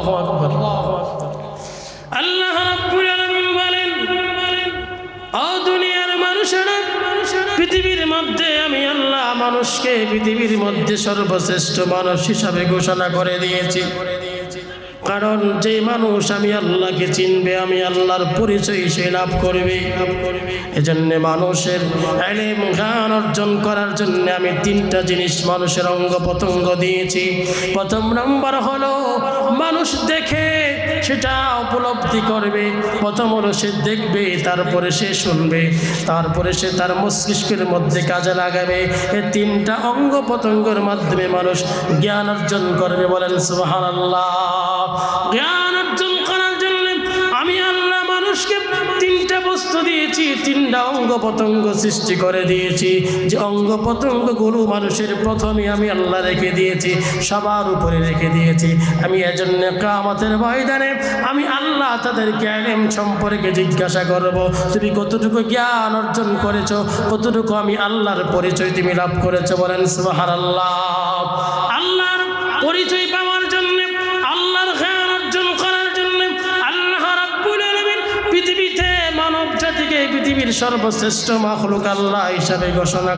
আল্লাহু আকবার। আল্লাহ রাব্বুল আলামিন বলেন, ও দুনিয়ার মানুষেরা, পৃথিবীর মধ্যে আমি আল্লাহ মানুষকে পৃথিবীর মধ্যে সর্বশ্রেষ্ঠ মানুষ হিসাবে ঘোষণা করে দিয়েছি। কারণ যে মানুষ আমি আল্লাহকে চিনবে, আমি আল্লাহর পরিচয় সে লাভ করবে। এজন্য মানুষের ইলম জ্ঞান অর্জন করার জন্য আমি তিনটা জিনিস মানুষের অঙ্গ প্রত্যঙ্গ দিয়েছি। প্রথম নম্বর হলো মানুষ দেখে সেটা উপলব্ধি করবে। প্রথম হলো সে দেখবে, তারপরে সে শুনবে, তারপরে সে তার মস্তিষ্কের মধ্যে কাজে লাগাবে। এই তিনটা অঙ্গ প্রত্যঙ্গের মাধ্যমে মানুষ জ্ঞান অর্জন করবে। বলেন সুবহানাল্লাহ। জ্ঞান অর্জন করার জন্য আমি আল্লাহ মানুষকে তিনটা বস্তু দিয়েছি, তিনটা অঙ্গ প্রত্যঙ্গ সৃষ্টি করে দিয়েছি। যে অঙ্গ প্রত্যঙ্গগুলো মানুষের প্রথমে আমি আল্লাহ রেখে দিয়েছি, সবার উপরে রেখে দিয়েছি। আমি এজন্য কিয়ামতের ময়দানে আমি আল্লাহ তাদেরকে ইলম সম্পর্কে জিজ্ঞাসা করব, তুমি কতটুকু জ্ঞান অর্জন করেছো, কতটুকু আমি আল্লাহর পরিচয় তুমি লাভ করেছো। বলেন সুবহানাল্লাহ। আল্লাহর পরিচয় পাওয়ার জন্য, আল্লাহর জ্ঞান অর্জন করার জন্য আল্লাহ রাব্বুল আলামিন পৃথিবীতে মানব জাতিকে পৃথিবীর সর্বশ্রেষ্ঠ মাখলুক আল্লাহ হিসাবে ঘোষণা